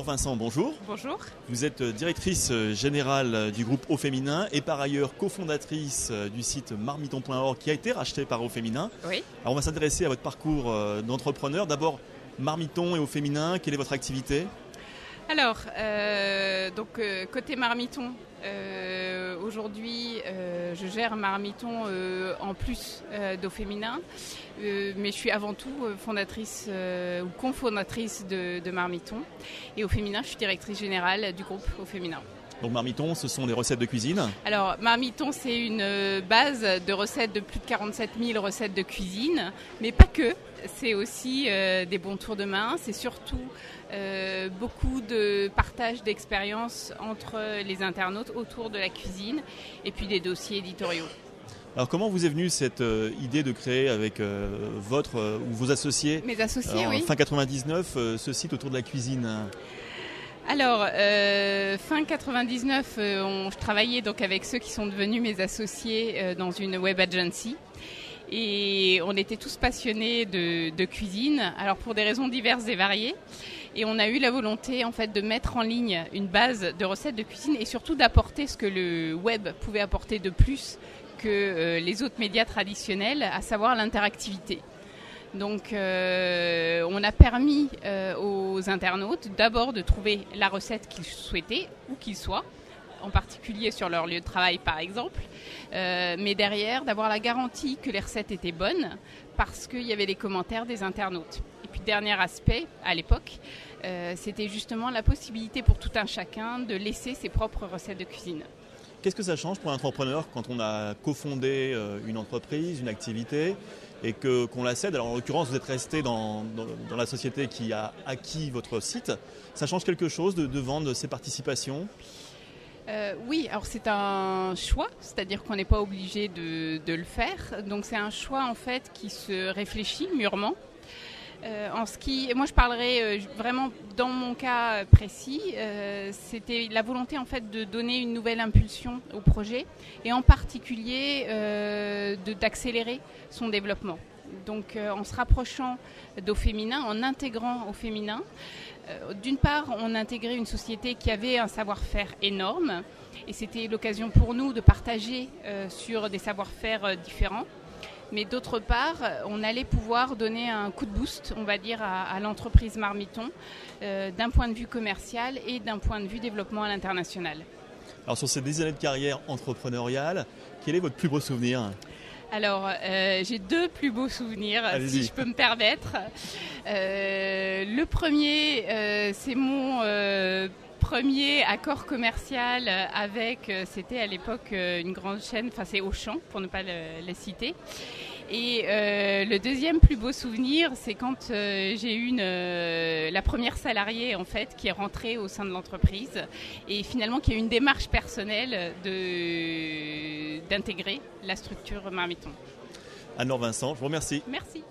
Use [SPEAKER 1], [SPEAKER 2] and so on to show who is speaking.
[SPEAKER 1] Vincent, bonjour.
[SPEAKER 2] Bonjour.
[SPEAKER 1] Vous êtes directrice générale du groupe Au Féminin et par ailleurs cofondatrice du site marmiton.org qui a été racheté par Au Féminin.
[SPEAKER 2] Oui.
[SPEAKER 1] Alors on va s'intéresser à votre parcours d'entrepreneur. D'abord, Marmiton et Au Féminin, quelle est votre activité ?
[SPEAKER 2] Alors, côté Marmiton, aujourd'hui, je gère Marmiton en plus d'Au Féminin, mais je suis avant tout fondatrice ou cofondatrice de Marmiton. Et Au Féminin, je suis directrice générale du groupe Au Féminin.
[SPEAKER 1] Donc Marmiton, ce sont des recettes de cuisine ?
[SPEAKER 2] Alors, Marmiton, c'est une base de recettes de plus de 47 000 recettes de cuisine, mais pas que. C'est aussi des bons tours de main. C'est surtout beaucoup de partage d'expériences entre les internautes autour de la cuisine et puis des dossiers éditoriaux.
[SPEAKER 1] Alors comment vous est venue cette idée de créer avec votre ou vos associés,
[SPEAKER 2] Mes associés, oui.
[SPEAKER 1] fin 99, ce site autour de la cuisine ?
[SPEAKER 2] Alors, fin 99, je travaillais donc avec ceux qui sont devenus mes associés dans une web agency. Et on était tous passionnés de cuisine, alors pour des raisons diverses et variées. Et on a eu la volonté en fait de mettre en ligne une base de recettes de cuisine et surtout d'apporter ce que le web pouvait apporter de plus que les autres médias traditionnels, à savoir l'interactivité. Donc on a permis aux internautes d'abord de trouver la recette qu'ils souhaitaient, où qu'ils soient, en particulier sur leur lieu de travail par exemple, mais derrière d'avoir la garantie que les recettes étaient bonnes parce qu'il y avait les commentaires des internautes. Et puis dernier aspect à l'époque, c'était justement la possibilité pour tout un chacun de laisser ses propres recettes de cuisine.
[SPEAKER 1] Qu'est-ce que ça change pour un entrepreneur quand on a cofondé une entreprise, une activité et qu'on la cède ? Alors en l'occurrence, vous êtes resté dans la société qui a acquis votre site. Ça change quelque chose de vendre ses participations ?
[SPEAKER 2] Oui, alors c'est un choix, c'est-à-dire qu'on n'est pas obligé de le faire. Donc c'est un choix en fait qui se réfléchit mûrement. Moi je parlerai vraiment dans mon cas précis, c'était la volonté en fait de donner une nouvelle impulsion au projet et en particulier d'accélérer son développement. Donc en se rapprochant d'Au Féminin, en intégrant Au Féminin, d'une part on intégrait une société qui avait un savoir-faire énorme et c'était l'occasion pour nous de partager sur des savoir-faire différents. Mais d'autre part, on allait pouvoir donner un coup de boost, on va dire, à l'entreprise Marmiton, d'un point de vue commercial et d'un point de vue développement à l'international.
[SPEAKER 1] Alors sur ces 10 années de carrière entrepreneuriale, quel est votre plus beau souvenir ?
[SPEAKER 2] Alors, j'ai deux plus beaux souvenirs,
[SPEAKER 1] Allez-y.
[SPEAKER 2] si je peux me permettre. Le premier, c'est mon premier accord commercial avec, c'était à l'époque une grande chaîne, enfin c'est Auchan, pour ne pas le citer. Et le deuxième plus beau souvenir, c'est quand j'ai eu la première salariée en fait qui est rentrée au sein de l'entreprise et finalement qui a eu une démarche personnelle d'intégrer la structure Marmiton.
[SPEAKER 1] Anne-Laure Vincent, je vous remercie.
[SPEAKER 2] Merci.